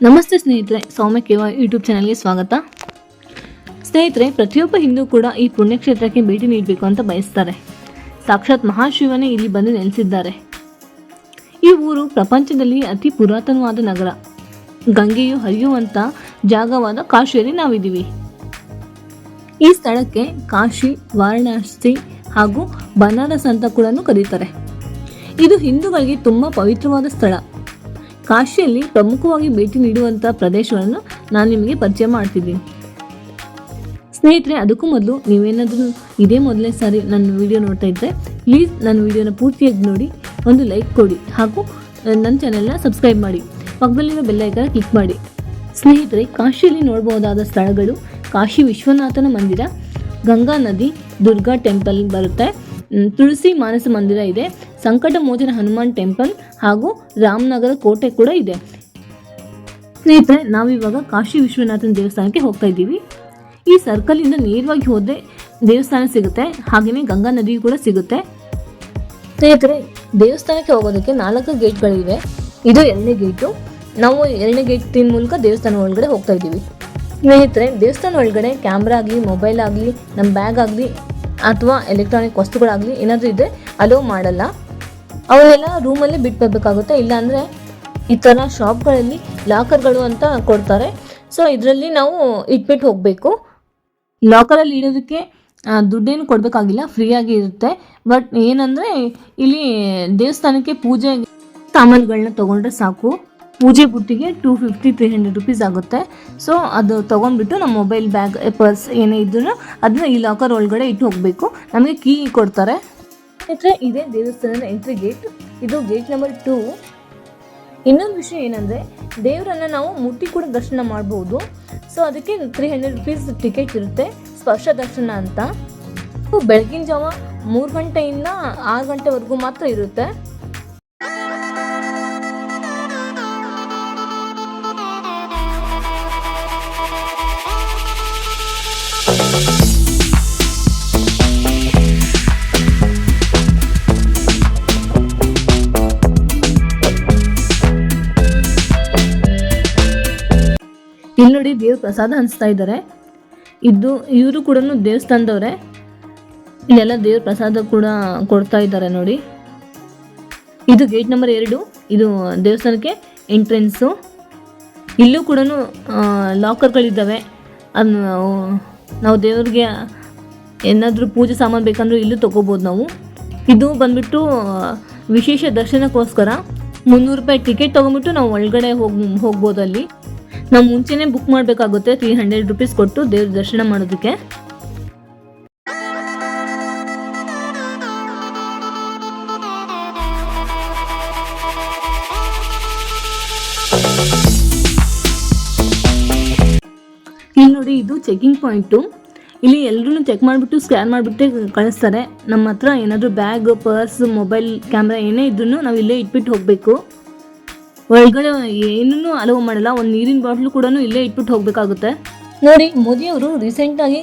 ನಮಸ್ತೆ ಸ್ನೇಹಿತರೆ, ಸೌಮ್ಯ ಕೇವ ಯೂಟ್ಯೂಬ್ ಚಾನಲ್ಗೆ ಸ್ವಾಗತ. ಸ್ನೇಹಿತರೆ, ಪ್ರತಿಯೊಬ್ಬ ಹಿಂದೂ ಕೂಡ ಈ ಪುಣ್ಯಕ್ಷೇತ್ರಕ್ಕೆ ಭೇಟಿ ನೀಡಬೇಕು ಅಂತ ಬಯಸ್ತಾರೆ. ಸಾಕ್ಷಾತ್ ಮಹಾಶಿವನೇ ಇಲ್ಲಿ ಬಂದು ನೆಲೆಸಿದ್ದಾರೆ. ಈ ಊರು ಪ್ರಪಂಚದಲ್ಲಿ ಅತಿ ಪುರಾತನವಾದ ನಗರ. ಗಂಗೆಯು ಹರಿಯುವಂಥ ಜಾಗವಾದ ಕಾಶಿಯಲ್ಲಿ ನಾವಿದ್ದೀವಿ. ಈ ಸ್ಥಳಕ್ಕೆ ಕಾಶಿ, ವಾರಣಾಸಿ ಹಾಗೂ ಬನಾರಸ್ ಅಂತ ಕೂಡ ಕರೀತಾರೆ. ಇದು ಹಿಂದೂಗಳಿಗೆ ತುಂಬ ಪವಿತ್ರವಾದ ಸ್ಥಳ. ಕಾಶಿಯಲ್ಲಿ ಪ್ರಮುಖವಾಗಿ ಭೇಟಿ ನೀಡುವಂಥ ಪ್ರದೇಶಗಳನ್ನು ನಾನು ನಿಮಗೆ ಪರಿಚಯ ಮಾಡ್ತಿದ್ದೀನಿ. ಸ್ನೇಹಿತರೆ, ಅದಕ್ಕೂ ಮೊದಲು ನೀವೇನಾದರೂ ಇದೇ ಮೊದಲನೇ ಸಾರಿ ನನ್ನ ವಿಡಿಯೋ ನೋಡ್ತಾ ಇದ್ದರೆ ಪ್ಲೀಸ್ ನನ್ನ ವಿಡಿಯೋನ ಪೂರ್ತಿಯಾಗಿ ನೋಡಿ, ಒಂದು ಲೈಕ್ ಕೊಡಿ ಹಾಗೂ ನನ್ನ ಚಾನೆಲ್ನ ಸಬ್ಸ್ಕ್ರೈಬ್ ಮಾಡಿ, ಪಕ್ಕದಲ್ಲಿರೋ ಬೆಲ್ ಐಕಾನ್ ಕ್ಲಿಕ್ ಮಾಡಿ. ಸ್ನೇಹಿತರೆ, ಕಾಶಿಯಲ್ಲಿ ನೋಡಬಹುದಾದ ಸ್ಥಳಗಳು: ಕಾಶಿ ವಿಶ್ವನಾಥನ ಮಂದಿರ, ಗಂಗಾ ನದಿ, ದುರ್ಗಾ ಟೆಂಪಲ್ ಬರುತ್ತೆ, ತುಳಸಿ ಮಾನಸ ಮಂದಿರ ಇದೆ, ಸಂಕಟ ಮೋಚನ ಹನುಮಾನ್ ಟೆಂಪಲ್ ಹಾಗೂ ರಾಮನಗರ ಕೋಟೆ ಕೂಡ ಇದೆ. ಸ್ನೇಹಿತರೆ, ನಾವಿವಾಗ ಕಾಶಿ ವಿಶ್ವನಾಥನ ದೇವಸ್ಥಾನಕ್ಕೆ ಹೋಗ್ತಾ ಇದ್ದೀವಿ. ಈ ಸರ್ಕಲಿಂದ ನೇರವಾಗಿ ಹೋದರೆ ದೇವಸ್ಥಾನ ಸಿಗುತ್ತೆ, ಹಾಗೆಯೇ ಗಂಗಾ ನದಿಯು ಕೂಡ ಸಿಗುತ್ತೆ. ಸ್ನೇಹಿತರೆ, ದೇವಸ್ಥಾನಕ್ಕೆ ಹೋಗೋದಕ್ಕೆ 4 ಗೇಟ್ಗಳಿವೆ. ಇದು 2ನೇ ಗೇಟು. ನಾವು 2ನೇ ಗೇಟಿನ ಮೂಲಕ ದೇವಸ್ಥಾನ ಒಳಗಡೆ ಹೋಗ್ತಾ ಇದ್ದೀವಿ. ಸ್ನೇಹಿತರೆ, ದೇವಸ್ಥಾನ ಒಳಗಡೆ ಕ್ಯಾಮ್ರಾ ಆಗಲಿ, ಮೊಬೈಲ್ ಆಗಲಿ, ನಮ್ಮ ಬ್ಯಾಗ್ ಆಗಲಿ ಅಥವಾ ಎಲೆಕ್ಟ್ರಾನಿಕ್ ವಸ್ತುಗಳಾಗಲಿ ಏನಾದರೂ ಇದ್ದರೆ ಅಲೋ ಮಾಡಲ್ಲ. ಅವನ್ನೆಲ್ಲ ರೂಮಲ್ಲೇ ಬಿಟ್ಟು ಬರಬೇಕಾಗುತ್ತೆ. ಇಲ್ಲಾಂದರೆ ಈ ಥರ ಶಾಪ್ಗಳಲ್ಲಿ ಲಾಕರ್ಗಳು ಅಂತ ಕೊಡ್ತಾರೆ. ಸೊ ಇದರಲ್ಲಿ ನಾವು ಇಟ್ಬಿಟ್ಟು ಹೋಗಬೇಕು. ಲಾಕರಲ್ಲಿ ಇಡೋದಕ್ಕೆ ದುಡ್ಡೇನು ಕೊಡಬೇಕಾಗಿಲ್ಲ, ಫ್ರೀಯಾಗಿ ಇರುತ್ತೆ. ಬಟ್ ಏನಂದರೆ ಇಲ್ಲಿ ದೇವಸ್ಥಾನಕ್ಕೆ ಪೂಜೆ ಸಾಮಾನುಗಳನ್ನ ತೊಗೊಂಡ್ರೆ ಸಾಕು. ಪೂಜೆ ಬುಟ್ಟಿಗೆ 250-300 ರುಪೀಸ್ ಆಗುತ್ತೆ. ಸೊ ಅದು ತೊಗೊಂಡ್ಬಿಟ್ಟು ನಮ್ಮ ಮೊಬೈಲ್, ಬ್ಯಾಗ್, ಪರ್ಸ್ ಏನೇ ಇದ್ರೂ ಅದನ್ನ ಈ ಲಾಕರ್ ಒಳಗಡೆ ಇಟ್ಟು ಹೋಗಬೇಕು. ನಮಗೆ ಕೀ ಕೊಡ್ತಾರೆ. ಸ್ನೇಹಿತರೆ, ಇದೇ ದೇವಸ್ಥಾನದ ಎಂಟ್ರಿ ಗೇಟ್. ಇದು ಗೇಟ್ ನಂಬರ್ 2. ಇನ್ನೊಂದು ವಿಷಯ ಏನಂದರೆ, ದೇವರನ್ನು ನಾವು ಮುಟ್ಟಿ ಕೂಡ ದರ್ಶನ ಮಾಡ್ಬೋದು. ಸೊ ಅದಕ್ಕೆ 300 ರುಪೀಸ್ ಟಿಕೆಟ್ ಇರುತ್ತೆ, ಸ್ಪರ್ಶ ದರ್ಶನ ಅಂತ. ಬೆಳಗಿನ ಜಾವ 3 ಗಂಟೆಯಿಂದ 6 ಗಂಟೆವರೆಗೂ ಮಾತ್ರ ಇರುತ್ತೆ. ಇಲ್ಲಿ ನೋಡಿ, ದೇವ್ರ ಪ್ರಸಾದ ಹಂಚ್ತಾ ಇದ್ದಾರೆ. ಇವರು ಕೂಡ ದೇವಸ್ಥಾನದವರೇ. ಇಲ್ಲೆಲ್ಲ ದೇವ್ರ ಪ್ರಸಾದ ಕೂಡ ಕೊಡ್ತಾ ಇದ್ದಾರೆ ನೋಡಿ. ಇದು ಗೇಟ್ ನಂಬರ್ 2. ಇದು ದೇವಸ್ಥಾನಕ್ಕೆ ಎಂಟ್ರೆನ್ಸು. ಇಲ್ಲೂ ಕೂಡ ಲಾಕರ್ಗಳಿದ್ದಾವೆ. ಅದನ್ನು ನಾವು ದೇವ್ರಿಗೆ ಏನಾದರೂ ಪೂಜೆ ಸಾಮಾನು ಬೇಕಂದ್ರೆ ಇಲ್ಲೂ ತೊಗೋಬೋದು ನಾವು. ಇದು ಬಂದ್ಬಿಟ್ಟು ವಿಶೇಷ ದರ್ಶನಕ್ಕೋಸ್ಕರ 300 ರೂಪಾಯಿ ಟಿಕೆಟ್ ತೊಗೊಂಬಿಟ್ಟು ನಾವು ಒಳಗಡೆ ಹೋಗ್ಬೋದು. ಅಲ್ಲಿ ನಾವು ಮುಂಚೆನೇ ಬುಕ್ ಮಾಡಬೇಕಾಗುತ್ತೆ, 300 ರುಪೀಸ್ ಕೊಟ್ಟು ದೇವ್ರ ದರ್ಶನ ಮಾಡೋದಕ್ಕೆ. ಇಲ್ಲಿ ನೋಡಿ, ಇದು ಚೆಕಿಂಗ್ ಪಾಯಿಂಟು. ಇಲ್ಲಿ ಎಲ್ಲರೂ ಚೆಕ್ ಮಾಡಿಬಿಟ್ಟು ಸ್ಕ್ಯಾನ್ ಮಾಡಿಬಿಟ್ಟು ಕಳಿಸ್ತಾರೆ. ನಮ್ಮ ಹತ್ರ ಏನಾದರೂ ಬ್ಯಾಗ್, ಪರ್ಸ್, ಮೊಬೈಲ್, ಕ್ಯಾಮ್ರಾ ಏನೇ ಇದ್ರೂ ನಾವು ಇಲ್ಲೇ ಇಟ್ಬಿಟ್ಟು ಹೋಗಬೇಕು. ಒಳಗಡೆ ಏನೂ ಅಲೋ ಮಾಡಲ್ಲ. ಒಂದು ನೀರಿನ ಬಾಟ್ಲು ಕೂಡ ಇಲ್ಲೇ ಇಟ್ಬಿಟ್ಟು ಹೋಗಬೇಕಾಗುತ್ತೆ. ನೋಡಿ, ಮೋದಿಯವರು ರೀಸೆಂಟಾಗಿ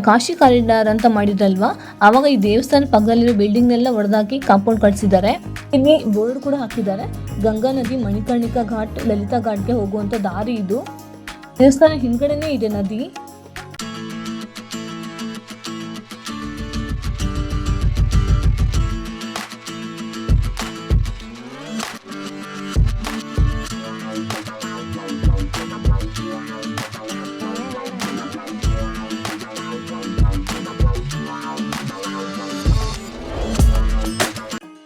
ಕಾಶಿ ಕಾರಿಡಾರ್ ಅಂತ ಮಾಡಿದ್ರಲ್ವಾ, ಆವಾಗ ಈ ದೇವಸ್ಥಾನ ಪಕ್ಕದಲ್ಲಿರೋ ಬಿಲ್ಡಿಂಗ್ನೆಲ್ಲ ಹೊಡೆದಾಕಿ ಕಾಂಪೌಂಡ್ ಕಟ್ಸಿದ್ದಾರೆ. ಇಲ್ಲಿ ಬೋರ್ಡ್ ಕೂಡ ಹಾಕಿದ್ದಾರೆ. ಗಂಗಾ ನದಿ, ಮಣಿಕರ್ಣಿಕಾ ಘಾಟ್, ಲಲಿತಾ ಘಾಟ್ಗೆ ಹೋಗುವಂಥ ದಾರಿ ಇದು. ದೇವಸ್ಥಾನ ಹಿಂದ್ಗಡೆನೇ ಇದೆ ನದಿ.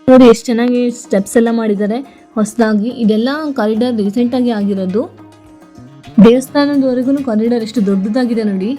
ನೋಡಿ, ಎಷ್ಟು ಚೆನ್ನಾಗಿ ಸ್ಟೆಪ್ಸ್ ಎಲ್ಲ ಮಾಡಿದ್ದಾರೆ ಹೊಸದಾಗಿ. ಇದೆಲ್ಲ ಕಾರಿಡಾರ್ ರೀಸೆಂಟಾಗಿ ಆಗಿರೋದು. ದೇವಸ್ಥಾನದವರೆಗೂ ಕಾರಿಡಾರ್ ಎಷ್ಟು ದೊಡ್ಡದಾಗಿದೆ ನೋಡಿ.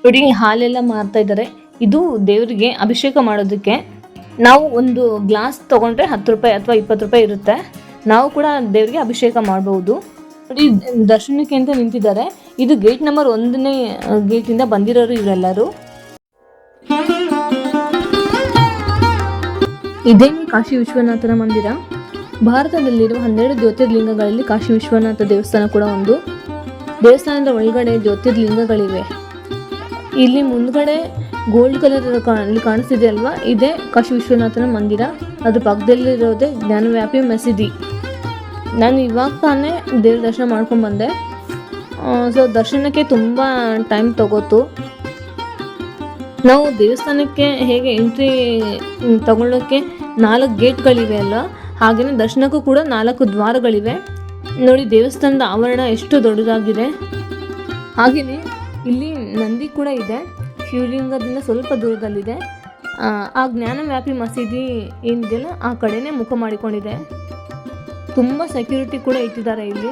ನೋಡಿ, ಹಾಲೆಲ್ಲ ಮಾರ್ತಾ ಇದ್ದಾರೆ. ಇದು ದೇವರಿಗೆ ಅಭಿಷೇಕ ಮಾಡೋದಕ್ಕೆ. ನಾವು ಒಂದು ಗ್ಲಾಸ್ ತೊಗೊಂಡ್ರೆ 10 ರೂಪಾಯಿ ಅಥವಾ 20 ರೂಪಾಯಿ ಇರುತ್ತೆ. ನಾವು ಕೂಡ ದೇವರಿಗೆ ಅಭಿಷೇಕ ಮಾಡಬಹುದು. ನೋಡಿ ದರ್ಶನಕ್ಕೆ ಅಂತ ನಿಂತಿದ್ದಾರೆ. ಇದು ಗೇಟ್ ನಂಬರ್ 1ನೇ ಗೇಟಿಂದ ಬಂದಿರೋರು ಇವರೆಲ್ಲರೂ. ಇದೇನೇ ಕಾಶಿ ವಿಶ್ವನಾಥನ ಮಂದಿರ. ಭಾರತದಲ್ಲಿರುವ 12 ಜ್ಯೋತಿರ್ಲಿಂಗಗಳಲ್ಲಿ ಕಾಶಿ ವಿಶ್ವನಾಥ ದೇವಸ್ಥಾನ ಕೂಡ ಒಂದು. ದೇವಸ್ಥಾನದ ಒಳಗಡೆ ಜ್ಯೋತಿರ್ಲಿಂಗಗಳಿವೆ. ಇಲ್ಲಿ ಮುಂದ್ಗಡೆ ಗೋಲ್ಡ್ ಕಲರ್ ಅಲ್ಲಿ ಕಾಣಿಸ್ತಿದೆ ಅಲ್ವಾ, ಇದೇ ಕಾಶಿ ವಿಶ್ವನಾಥನ ಮಂದಿರ. ಅದ್ರ ಪಕ್ಕದಲ್ಲಿರೋದೇ ಜ್ಞಾನವ್ಯಾಪಿ ಮಸೀದಿ. ನಾನು ಇವಾಗ ತಾನೇ ದೇವ್ರ ದರ್ಶನ ಮಾಡ್ಕೊಂಡು ಬಂದೆ. ಸೊ ದರ್ಶನಕ್ಕೆ ತುಂಬ ಟೈಮ್ ತಗೋತು. ನಾವು ದೇವಸ್ಥಾನಕ್ಕೆ ಹೇಗೆ ಎಂಟ್ರಿ ತಗೊಳ್ಳೋಕ್ಕೆ 4 ಗೇಟ್ಗಳಿವೆ ಅಲ್ಲ, ಹಾಗೆಯೇ ದರ್ಶನಕ್ಕೂ ಕೂಡ 4 ದ್ವಾರಗಳಿವೆ. ನೋಡಿ ದೇವಸ್ಥಾನದ ಆವರಣ ಎಷ್ಟು ದೊಡ್ಡದಾಗಿದೆ. ಹಾಗೆಯೇ ಇಲ್ಲಿ ನಂದಿ ಕೂಡ ಇದೆ, ಶಿವಲಿಂಗದಿಂದ ಸ್ವಲ್ಪ ದೂರದಲ್ಲಿದೆ. ಆ ಜ್ಞಾನವ್ಯಾಪಿ ಮಸೀದಿ ಏನಿದೆಯಲ್ಲ ಆ ಕಡೆನೇ ಮುಖ ಮಾಡಿಕೊಂಡಿದೆ. ತುಂಬ ಸೆಕ್ಯೂರಿಟಿ ಕೂಡ ಇಟ್ಟಿದ್ದಾರೆ ಇಲ್ಲಿ.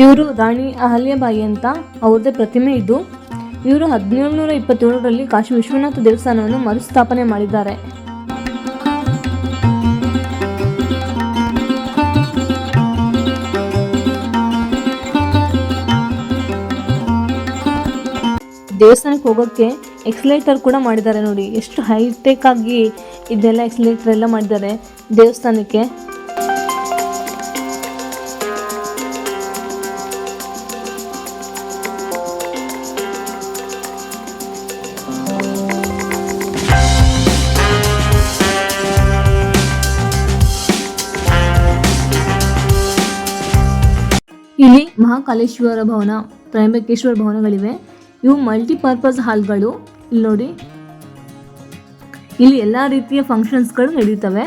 ಇವರು ರಾಣಿ ಅಹಲ್ಯಾಬಾಯಿ ಅಂತ, ಅವ್ರದ್ದೇ ಪ್ರತಿಮೆ ಇದು. ಇವರು 1727ರಲ್ಲಿ ಕಾಶಿ ವಿಶ್ವನಾಥ ದೇವಸ್ಥಾನವನ್ನು ಮರುಸ್ಥಾಪನೆ ಮಾಡಿದ್ದಾರೆ. ದೇವಸ್ಥಾನಕ್ಕೆ ಹೋಗೋಕ್ಕೆ ಎಕ್ಸಲೇಟರ್ ಕೂಡ ಮಾಡಿದ್ದಾರೆ. ನೋಡಿ ಎಷ್ಟು ಹೈಟೆಕ್ ಆಗಿ ಇದೆಲ್ಲ ಎಕ್ಸಲೇಟರ್ ಎಲ್ಲ ಮಾಡಿದ್ದಾರೆ ದೇವಸ್ಥಾನಕ್ಕೆ. ಇಲ್ಲಿ ಮಹಾಕಾಲೇಶ್ವರ ಭವನ, ತ್ರಯಂಬಕೇಶ್ವರ ಭವನಗಳಿವೆ. ಇವು ಮಲ್ಟಿಪರ್ಪಸ್ ಹಾಲ್ಗಳು. ಇಲ್ಲಿ ನೋಡಿ, ಇಲ್ಲಿ ಎಲ್ಲ ರೀತಿಯ ಫಂಕ್ಷನ್ಸ್ಗಳು ನಡೆಯುತ್ತವೆ.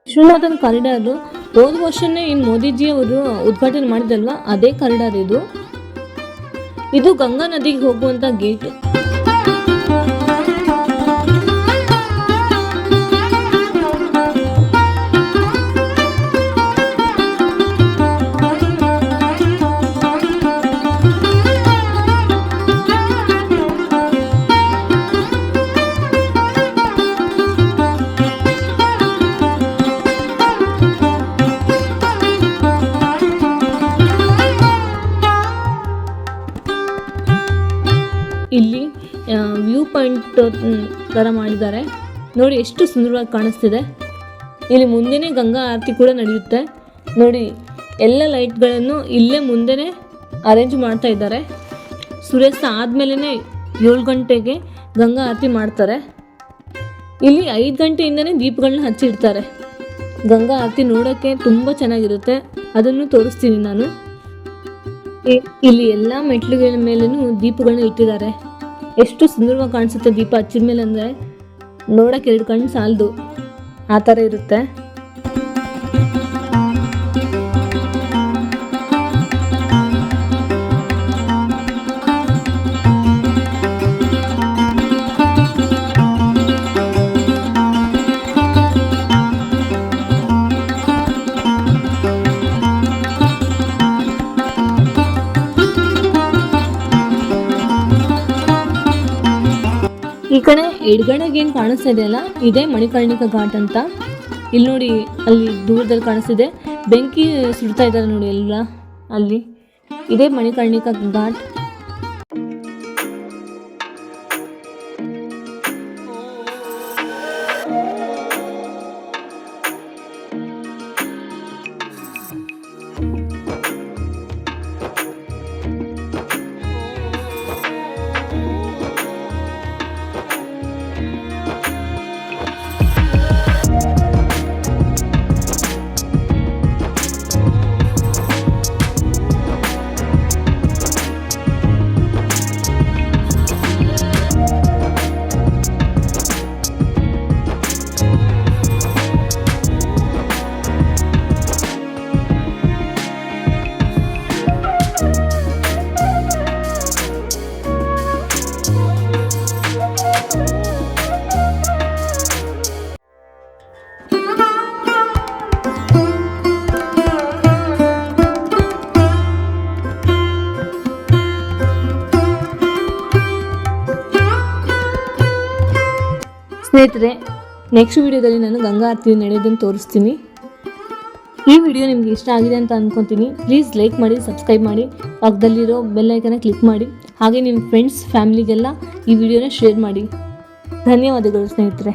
ವಿಶ್ವನಾಥನ್ ಕಾರಿಡಾರ್ ಹೋದ ವರ್ಷನೇ ಮೋದಿಜಿ ಅವರು ಉದ್ಘಾಟನೆ ಮಾಡಿದಲ್ವಾ, ಅದೇ ಕಾರಿಡಾರ್ ಇದು. ಇದು ಗಂಗಾ ನದಿಗೆ ಹೋಗುವಂತ ಗೇಟ್. ಇಲ್ಲಿ ವ್ಯೂ ಪಾಯಿಂಟ್ ಥರ ಮಾಡಿದ್ದಾರೆ. ನೋಡಿ ಎಷ್ಟು ಸುಂದರವಾಗಿ ಕಾಣಿಸ್ತಿದೆ. ಇಲ್ಲಿ ಮುಂದೆನೇ ಗಂಗಾ ಆರತಿ ಕೂಡ ನಡೆಯುತ್ತೆ. ನೋಡಿ ಎಲ್ಲ ಲೈಟ್ಗಳನ್ನು ಇಲ್ಲೇ ಮುಂದೆನೇ ಅರೇಂಜ್ ಮಾಡ್ತಾ ಇದ್ದಾರೆ. ಸೂರ್ಯಾಸ್ತ ಆದಮೇಲೆ 7 ಗಂಟೆಗೆ ಗಂಗಾ ಆರತಿ ಮಾಡ್ತಾರೆ. ಇಲ್ಲಿ 5 ಗಂಟೆಯಿಂದನೇ ದೀಪಗಳನ್ನ ಹಚ್ಚಿಡ್ತಾರೆ. ಗಂಗಾ ಆರತಿ ನೋಡೋಕ್ಕೆ ತುಂಬ ಚೆನ್ನಾಗಿರುತ್ತೆ, ಅದನ್ನು ತೋರಿಸ್ತೀನಿ ನಾನು. ಇಲ್ಲಿ ಎಲ್ಲ ಮೆಟ್ಲುಗಳ ಮೇಲೂ ದೀಪಗಳನ್ನ ಇಟ್ಟಿದ್ದಾರೆ. ಎಷ್ಟು ಸುಂದರವಾಗಿ ಕಾಣಿಸುತ್ತೆ ದೀಪ ಹಚ್ಚಿದ ಮೇಲೆ, ಅಂದರೆ ನೋಡೋಕೆ 2 ಕಣ್ಣು ಸಾಲದು, ಆ ಥರ ಇರುತ್ತೆ. ಈ ಕಡೆ ಎಡಗಡೆಗೆ ಏನು ಕಾಣಿಸ್ತಾ ಇದೆಯಲ್ಲ, ಇದೇ ಮಣಿಕರ್ಣಿಕಾ ಘಾಟ್ ಅಂತ. ಇಲ್ಲಿ ನೋಡಿ, ಅಲ್ಲಿ ದೂರದಲ್ಲಿ ಕಾಣಿಸ್ತಿದೆ, ಬೆಂಕಿ ಸುಡ್ತಾ ಇದ್ದಾರೆ ನೋಡಿ ಎಲ್ಲ ಅಲ್ಲಿ. ಇದೇ ಮಣಿಕರ್ಣಿಕಾ ಘಾಟ್. ಸ್ನೇಹಿತರೆ, ನೆಕ್ಸ್ಟ್ ವಿಡಿಯೋದಲ್ಲಿ ನಾನು ಗಂಗಾ ಆರತಿ ನಡೆಯೋದನ್ನು ತೋರಿಸ್ತೀನಿ. ಈ ವಿಡಿಯೋ ನಿಮಗೆ ಇಷ್ಟ ಆಗಿದೆ ಅಂತ ಅಂದ್ಕೊತೀನಿ. ಪ್ಲೀಸ್ ಲೈಕ್ ಮಾಡಿ, ಸಬ್ಸ್ಕ್ರೈಬ್ ಮಾಡಿ, ಪಕ್ಕದಲ್ಲಿರೋ ಬೆಲ್ ಐಕನ್ನ ಕ್ಲಿಕ್ ಮಾಡಿ. ಹಾಗೆ ನಿಮ್ಮ ಫ್ರೆಂಡ್ಸ್ ಫ್ಯಾಮಿಲಿಗೆಲ್ಲ ಈ ವಿಡಿಯೋನ ಶೇರ್ ಮಾಡಿ. ಧನ್ಯವಾದಗಳು ಸ್ನೇಹಿತರೆ.